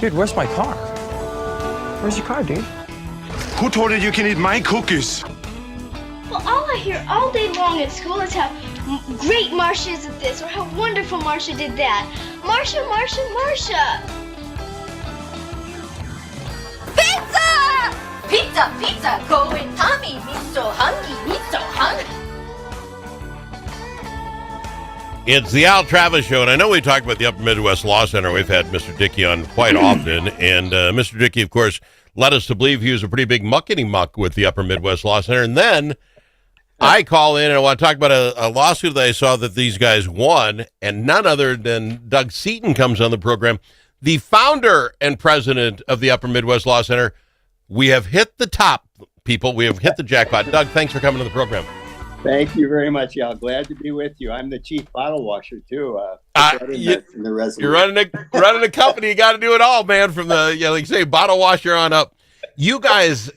Dude, where's my car? Where's your car, dude? Who told you you can eat my cookies? Well, all I hear all day long at school is how great Marcia is at this or how wonderful Marcia did that. Marcia, Marcia, Marcia! Pizza! Pizza, pizza, going Tommy, me so hungry, me so hungry. It's the Al Travis Show, and I know we talked about the Upper Midwest Law Center. We've had Mr. Dickey on quite often, and Mr. Dickey, of course, led us to believe he was a pretty big muckety-muck with the Upper Midwest Law Center. And then I call in, and I want to talk about a lawsuit that I saw that these guys won, and none other than Doug Seaton comes on the program, the founder and president of the Upper Midwest Law Center. We have hit the top, people. We have hit the jackpot. Doug, thanks for coming to the program. Thank you very much, Al. Glad to be with you. I'm the chief bottle washer, too. In the resume. You're running a company. You got to do it all, man, from the, like you say, bottle washer on up. You guys,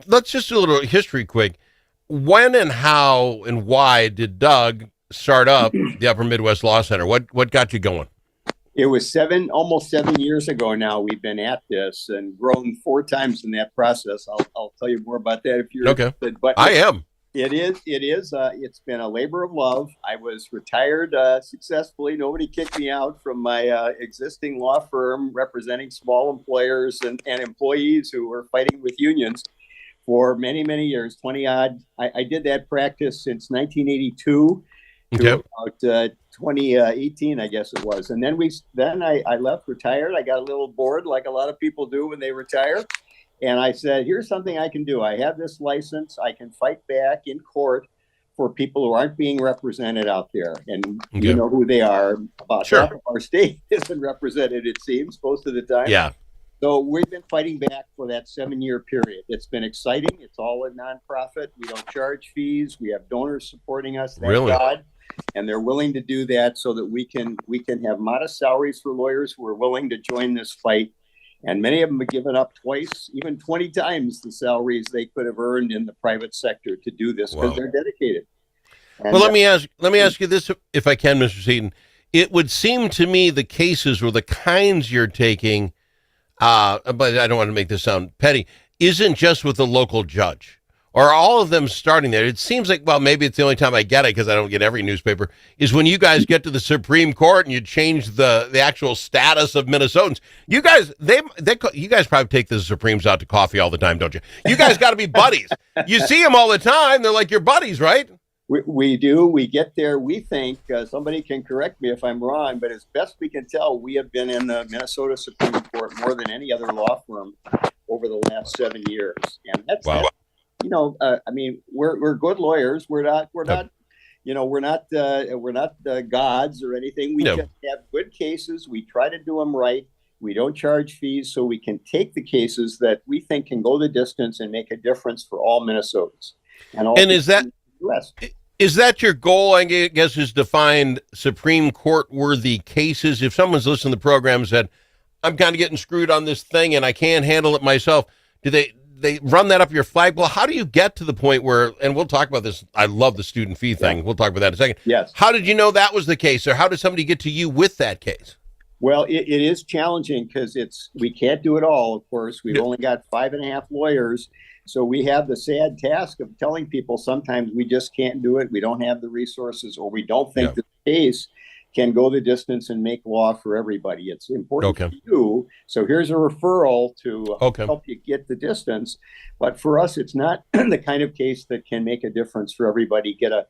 let's just do a little history quick. When and how and why did Doug start up the Upper Midwest Law Center? What got you going? It was almost 7 years ago now. We've been at this and grown 4 times in that process. I'll tell you more about that if you're interested. But I am. It is. It's been a labor of love. I was retired successfully. Nobody kicked me out from my existing law firm representing small employers and employees who were fighting with unions for many, many years, 20 odd. I did that practice since 1982 to about 2018, I guess it was. And then I left, retired. I got a little bored like a lot of people do when they retire. And I said, here's something I can do. I have this license. I can fight back in court for people who aren't being represented out there. And you know who they are. About half of our state isn't represented, it seems, most of the time. Yeah. So we've been fighting back for that 7-year period. It's been exciting. It's all a nonprofit. We don't charge fees. We have donors supporting us, thank God. And they're willing to do that so that we can have modest salaries for lawyers who are willing to join this fight. And many of them have given up twice, even 20 times the salaries they could have earned in the private sector to do this because they're dedicated. And well, let me ask you this, if I can, Mr. Seaton. It would seem to me the cases or the kinds you're taking, but I don't want to make this sound petty, isn't just with the local judge. Or all of them starting there. It seems like, well, maybe it's the only time I get it because I don't get every newspaper, is when you guys get to the Supreme Court and you change the actual status of Minnesotans. You guys, you guys probably take the Supremes out to coffee all the time, don't you? You guys got to be buddies. You see them all the time. They're like your buddies, right? We do. We get there. We think, somebody can correct me if I'm wrong, but as best we can tell, we have been in the Minnesota Supreme Court more than any other law firm over the last 7 years. And that's I mean, we're good lawyers. We're not gods or anything. We just have good cases. We try to do them right. We don't charge fees, so we can take the cases that we think can go the distance and make a difference for all Minnesotans. And is that your goal? I guess is to find Supreme Court worthy cases. If someone's listening to the program and said, "I'm kind of getting screwed on this thing and I can't handle it myself," do they run that up your flagpole? How do you get to the point where, and we'll talk about this, I love the student fee thing. We'll talk about that in a second. Yes. How did you know that was the case, or how did somebody get to you with that case? Well, it is challenging because we can't do it all, of course. We've only got 5.5 lawyers. So we have the sad task of telling people sometimes we just can't do it. We don't have the resources, or we don't think the case can go the distance and make law for everybody. It's important to you. So here's a referral to help you get the distance. But for us, it's not the kind of case that can make a difference for everybody, get a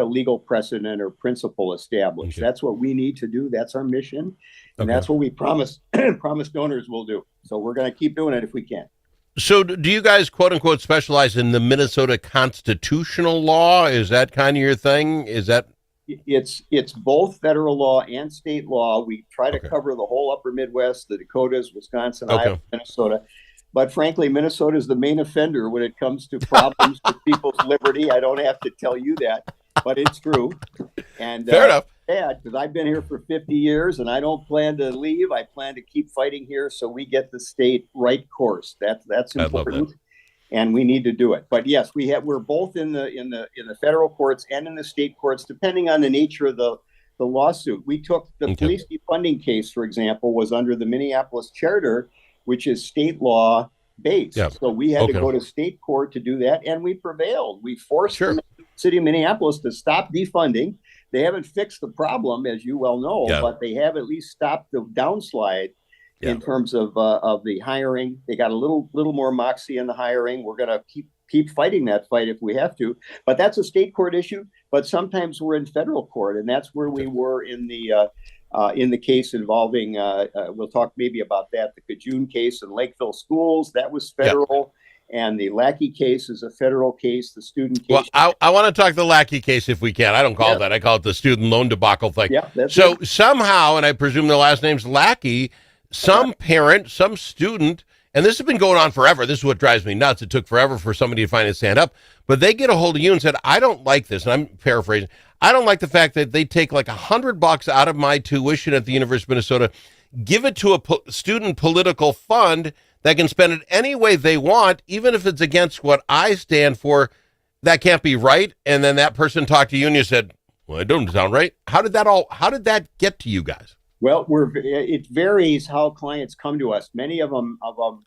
legal precedent or principle established. That's what we need to do. That's our mission. And that's what we promise donors will do. So we're going to keep doing it if we can. So do you guys, quote unquote, specialize in the Minnesota constitutional law? Is that kind of your thing? Is that... It's both federal law and state law. We try to cover the whole upper Midwest, the Dakotas, Wisconsin, Iowa, Minnesota. But frankly, Minnesota is the main offender when it comes to problems with people's liberty. I don't have to tell you that, but it's true. And fair enough. Yeah, because I've been here for 50 years and I don't plan to leave. I plan to keep fighting here so we get the state right course. That's important. And we need to do it. But yes, we're both in the federal courts and in the state courts, depending on the nature of the the lawsuit. We took the police defunding case, for example, was under the Minneapolis Charter, which is state law based. Yeah. So we had to go to state court to do that, and we prevailed. We forced the city of Minneapolis to stop defunding. They haven't fixed the problem, as you well know, but they have at least stopped the downslide in terms of the hiring. They got a little more moxie in the hiring. We're going to keep fighting that fight if we have to, but that's a state court issue. But sometimes we're in federal court, and that's where we were in the case involving. We'll talk maybe about that. The Cajun case in Lakeville schools, that was federal. And the Lackey case is a federal case. The student case. Well, I want to talk the Lackey case if we can. I don't call it that. I call it the student loan debacle thing. Yeah, that's so somehow, and I presume the last name's Lackey, some parent, some student, and this has been going on forever. This is what drives me nuts. It took forever for somebody to finally stand up. But they get a hold of you and said, I don't like this. And I'm paraphrasing. I don't like the fact that they take like $100 out of my tuition at the University of Minnesota, give it to a student political fund that can spend it any way they want, even if it's against what I stand for. That can't be right. And then that person talked to you and you said, well, it doesn't sound right. How did that get to you guys? Well, it varies how clients come to us. Many of them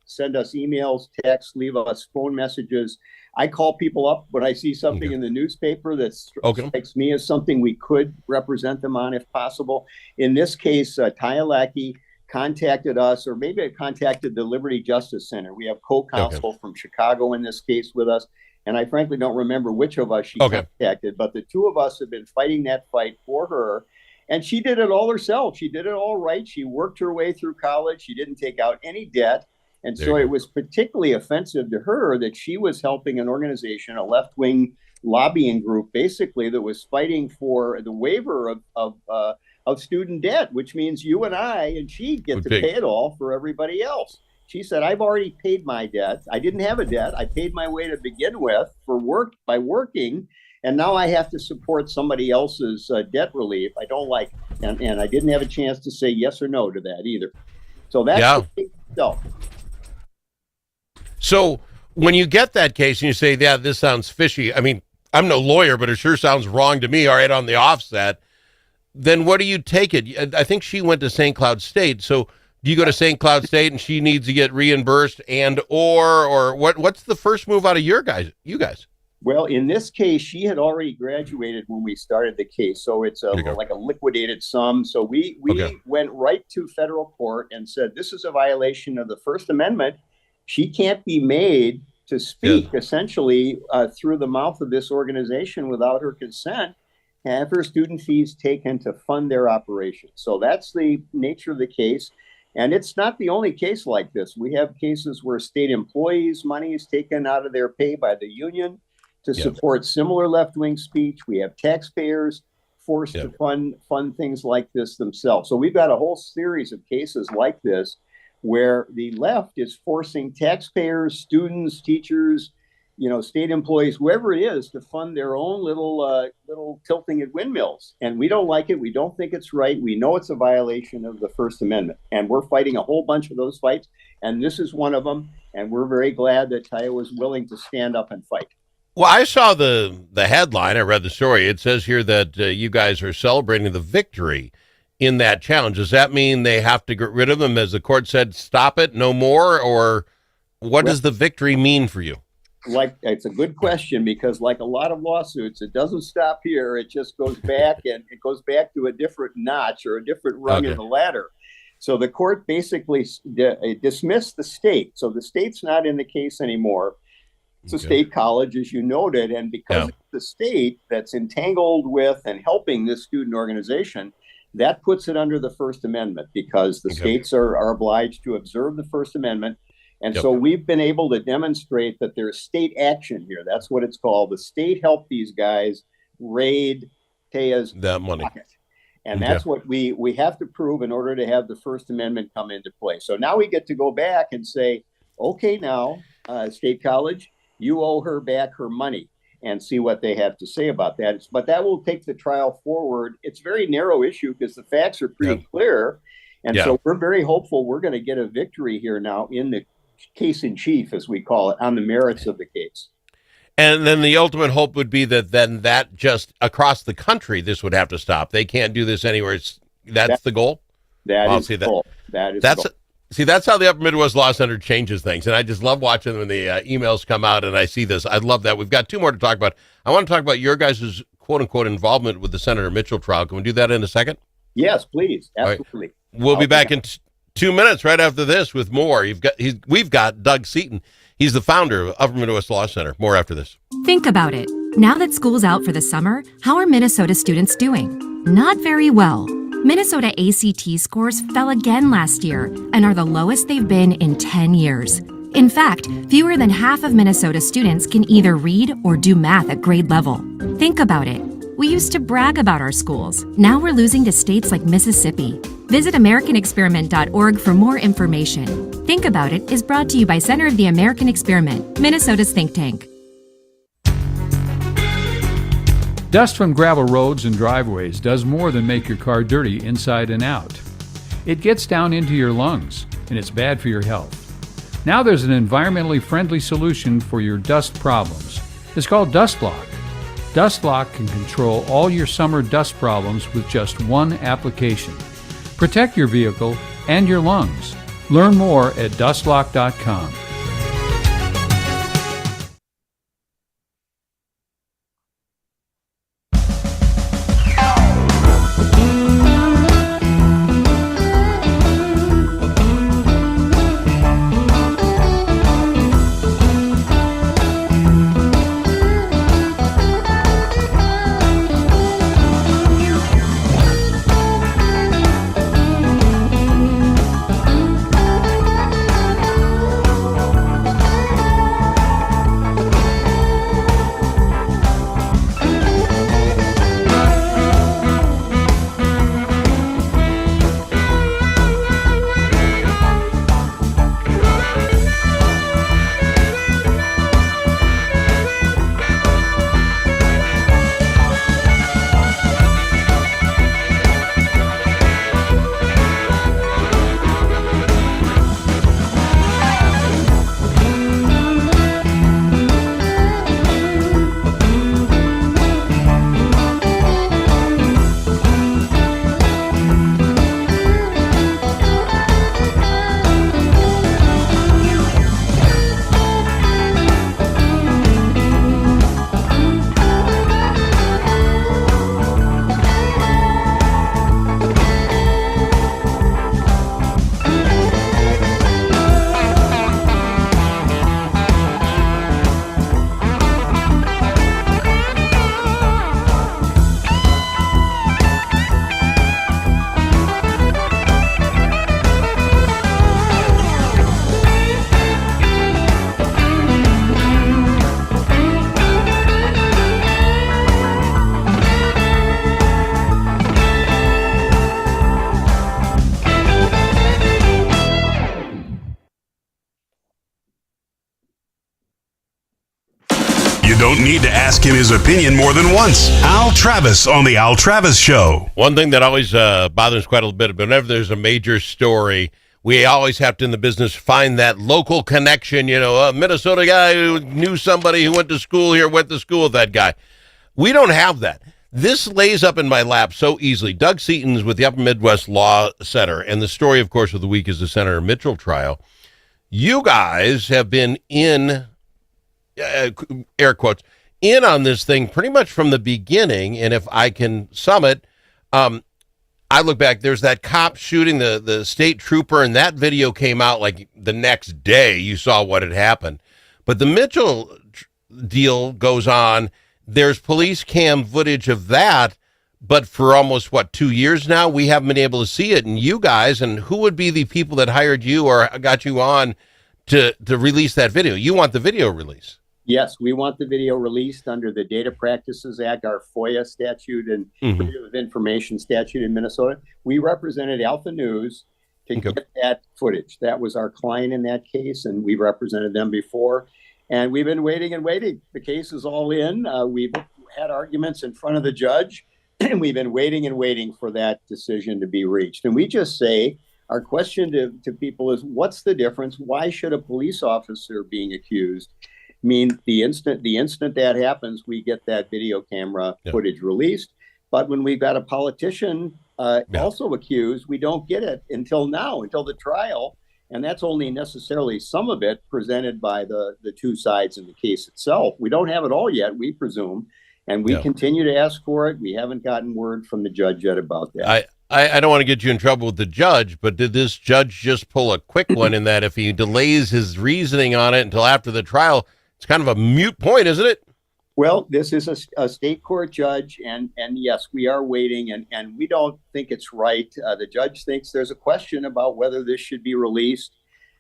send us emails, texts, leave us phone messages. I call people up when I see something in the newspaper that strikes me as something we could represent them on if possible. In this case, Taya Lackey contacted us, or maybe it contacted the Liberty Justice Center. We have co-counsel from Chicago in this case with us, and I frankly don't remember which of us she contacted, but the two of us have been fighting that fight for her, and she did it all herself. She did it all right. She worked her way through college. She didn't take out any debt, and so it was particularly offensive to her that she was helping an organization, a left-wing lobbying group, basically, that was fighting for the waiver of student debt, which means you and I and she get to pay it all for everybody else. She said, I've already paid my debt. I didn't have a debt. I paid my way to begin with by working. And now I have to support somebody else's debt relief. I don't like, and I didn't have a chance to say yes or no to that either. So that's the case itself. So when you get that case and you say, yeah, this sounds fishy. I mean, I'm no lawyer, but it sure sounds wrong to me. All right, on the offset. Then what do you take it? I think she went to St. Cloud State. So do you go to St. Cloud State and she needs to get reimbursed or what's the first move out of you guys? Well, in this case, she had already graduated when we started the case. So it's like a liquidated sum. So we went right to federal court and said, this is a violation of the First Amendment. She can't be made to speak essentially through the mouth of this organization without her consent. Have her student fees taken to fund their operation. So that's the nature of the case. And it's not the only case like this. We have cases where state employees' money is taken out of their pay by the union to support similar left-wing speech. We have taxpayers forced to fund things like this themselves. So we've got a whole series of cases like this where the left is forcing taxpayers, students, teachers, state employees, whoever it is, to fund their own little tilting at windmills. And we don't like it. We don't think it's right. We know it's a violation of the First Amendment. And we're fighting a whole bunch of those fights. And this is one of them. And we're very glad that Taya was willing to stand up and fight. Well, I saw the headline. I read the story. It says here that you guys are celebrating the victory in that challenge. Does that mean they have to get rid of him? As the court said, stop it, no more? Or what does the victory mean for you? It's a good question, because like a lot of lawsuits, it doesn't stop here. It just goes back and it goes back to a different notch or a different rung in the ladder. So the court basically dismissed the state. So the state's not in the case anymore. It's a state college, as you noted. And because it's the state that's entangled with and helping this student organization, that puts it under the First Amendment, because the states are obliged to observe the First Amendment. And so we've been able to demonstrate that there's state action here. That's what it's called. The state helped these guys raid Taya's money. Pocket. And that's what we have to prove in order to have the First Amendment come into play. So now we get to go back and say, okay, now, State College, you owe her back her money, and see what they have to say about that. But that will take the trial forward. It's a very narrow issue because the facts are pretty clear. And so we're very hopeful we're going to get a victory here now in the case in chief, as we call it, on the merits of the case. And then the ultimate hope would be that then that just across the country, this would have to stop. They can't do this anywhere. That's the goal. That is the goal. That's how the Upper Midwest Law Center changes things. And I just love watching when the emails come out and I see this. I love that. We've got two more to talk about. I want to talk about your guys' quote unquote involvement with the Senator Mitchell trial. Can we do that in a second? Yes, please. Absolutely. Right. We'll be back in 2 minutes right after this with more. We've got Doug Seaton. He's the founder of Upper Midwest Law Center. More after this. Think about it. Now that school's out for the summer, how are Minnesota students doing? Not very well. Minnesota ACT scores fell again last year and are the lowest they've been in 10 years. In fact, fewer than half of Minnesota students can either read or do math at grade level. Think about it. We used to brag about our schools. Now we're losing to states like Mississippi. Visit AmericanExperiment.org for more information. Think About It is brought to you by Center of the American Experiment, Minnesota's think tank. Dust from gravel roads and driveways does more than make your car dirty inside and out. It gets down into your lungs, and it's bad for your health. Now there's an environmentally friendly solution for your dust problems. It's called DustLock. DustLock can control all your summer dust problems with just one application. Protect your vehicle and your lungs. Learn more at dustlock.com. Don't need to ask him his opinion more than once. Al Travis on the Al Travis Show. One thing that always bothers quite a little bit, but whenever there's a major story, we always have to, in the business, find that local connection. You know, a Minnesota guy who knew somebody who went to school here, went to school with that guy. We don't have that. This lays up in my lap so easily. Doug Seaton's with the Upper Midwest Law Center, and the story, of course, of the week is the Senator Mitchell trial. You guys have been in... air quotes, in on this thing pretty much from the beginning. And if I can sum it, I look back, there's that cop shooting the state trooper, and that video came out like the next day. You saw what had happened. But the Mitchell deal goes on. There's police cam footage of that, but for almost, 2 years now, we haven't been able to see it. And you guys, and who would be the people that hired you or got you on to release that video? You want the video release. Yes, we want the video released under the Data Practices Act, our FOIA statute and Freedom of Information statute in Minnesota. We represented Alpha News to get that footage. That was our client in that case, and we represented them before. And we've been waiting and waiting. The case is all in. We've had arguments in front of the judge, and we've been waiting and waiting for that decision to be reached. And we just say, our question to people is, what's the difference? Why should a police officer being accused mean the instant that happens, we get that video camera footage released. But when we've got a politician also accused, we don't get it until the trial. And that's only necessarily some of it presented by the two sides in the case itself. We don't have it all yet, we presume. And we continue to ask for it. We haven't gotten word from the judge yet about that. I don't want to get you in trouble with the judge, but did this judge just pull a quick one in that if he delays his reasoning on it until after the trial, it's kind of a moot point, isn't it? Well, this is a state court judge, and yes, we are waiting, and we don't think it's right. The judge thinks there's a question about whether this should be released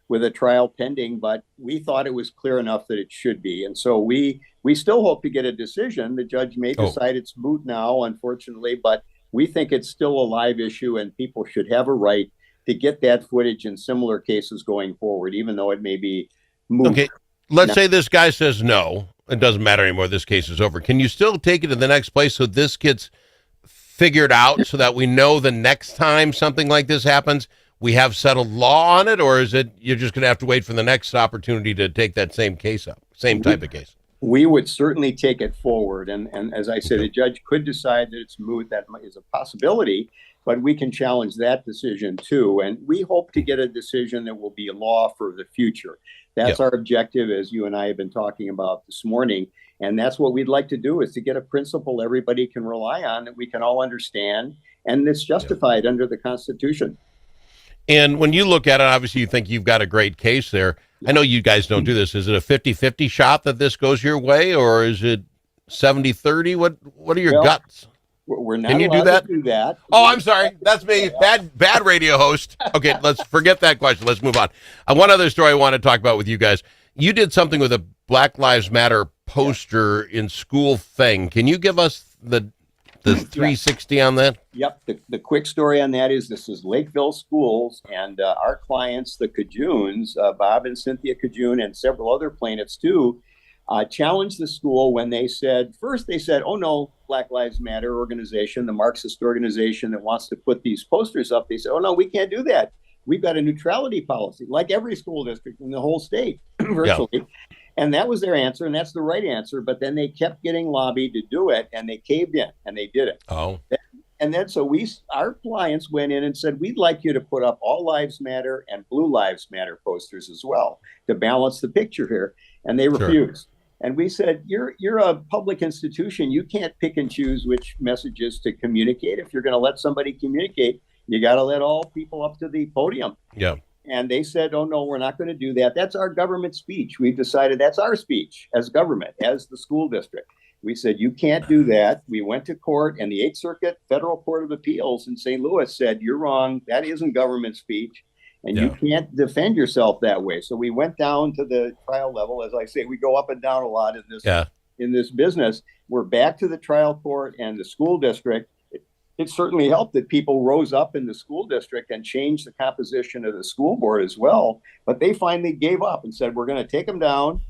with a trial pending, but we thought it was clear enough that it should be. And so we still hope to get a decision. The judge may decide it's moot now, unfortunately, but we think it's still a live issue, and people should have a right to get that footage in similar cases going forward, even though it may be moot. Okay, let's say this guy says no. It doesn't matter anymore. This case is over. Can you still take it to the next place so this gets figured out so that we know the next time something like this happens, we have settled law on it? Or is it you're just going to have to wait for the next opportunity to take that same case up, same type of case? We would certainly take it forward. And as I said, the judge could decide that it's moot. That is a possibility, but we can challenge that decision too. And we hope to get a decision that will be a law for the future. That's our objective, as you and I have been talking about this morning. And that's what we'd like to do, is to get a principle everybody can rely on, that we can all understand, and it's justified under the Constitution. And when you look at it, obviously you think you've got a great case there. I know you guys don't do this. Is it a 50-50 shot that this goes your way, or is it 70-30? What are your guts? We're not Can you allowed to do that. Oh, I'm sorry. That's me. Bad radio host. Okay, let's forget that question. Let's move on. One other story I want to talk about with you guys. You did something with a Black Lives Matter poster in school thing. Can you give us the 360 on that? Yep. The quick story on that is this is Lakeville Schools, and our clients, the Cajuns, Bob and Cynthia Cajun, and several other plaintiffs too, challenged the school when they said, oh no, Black Lives Matter organization, the Marxist organization that wants to put these posters up, they said, oh no, we can't do that. We've got a neutrality policy, like every school district in the whole state, virtually. Yeah. And that was their answer, and that's the right answer. But then they kept getting lobbied to do it, and they caved in, and they did it. Oh. And then so our clients went in and said, we'd like you to put up All Lives Matter and Blue Lives Matter posters as well to balance the picture here. And they refused. And we said, you're a public institution. You can't pick and choose which messages to communicate. If you're going to let somebody communicate, you got to let all people up to the podium. Yeah. And they said, oh, no, we're not going to do that. That's our government speech. We've decided that's our speech as government, as the school district. We said, you can't do that. We went to court, and the 8th Circuit Federal Court of Appeals in St. Louis said, you're wrong. That isn't government speech. And you can't defend yourself that way. So we went down to the trial level. As I say, we go up and down a lot in this business. We're back to the trial court and the school district. It certainly helped that people rose up in the school district and changed the composition of the school board as well. But they finally gave up and said, we're going to take them down.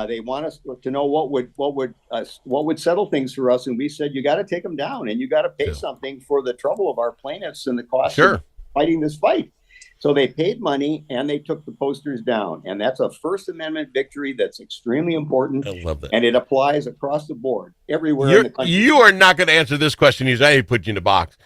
They want us to know what would settle things for us. And we said, you got to take them down, and you got to pay something for the trouble of our plaintiffs and the cost of fighting this fight. So they paid money, and they took the posters down. And that's a First Amendment victory that's extremely important. I love that. And it applies across the board, everywhere in the country. You are not going to answer this question. I hate to put you in a box.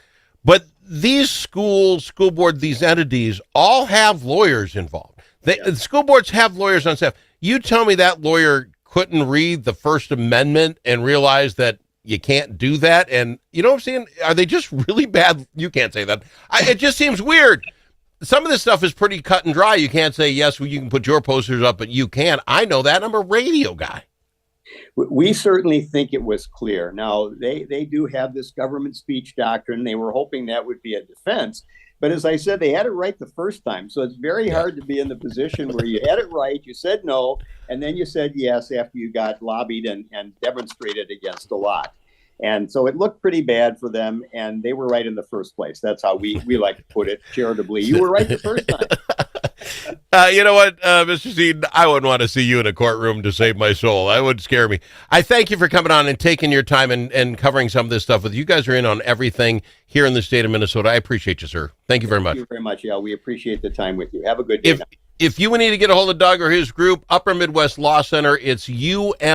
But these school board, these entities all have lawyers involved. The school boards have lawyers on staff. You tell me that lawyer couldn't read the First Amendment and realize that you can't do that? And you know what I'm saying? Are they just really bad? You can't say that. It just seems weird. Some of this stuff is pretty cut and dry. You can't say, yes, well, you can put your posters up, but you can't. I know that. I'm a radio guy. We certainly think it was clear. Now, they do have this government speech doctrine. They were hoping that would be a defense. But as I said, they had it right the first time. So it's very hard to be in the position where you had it right, you said no, and then you said yes after you got lobbied and demonstrated against a lot. And so it looked pretty bad for them, and they were right in the first place. That's how we like to put it charitably. You were right the first time. You know what, Mr. Seaton, I wouldn't want to see you in a courtroom to save my soul. That would scare me. I thank you for coming on and taking your time and covering some of this stuff with you. You guys are in on everything here in the state of Minnesota. I appreciate you, sir. Thank you very much. Thank you very much. Yeah, we appreciate the time with you. Have a good day. If you need to get a hold of Doug or his group, Upper Midwest Law Center, it's UMLC.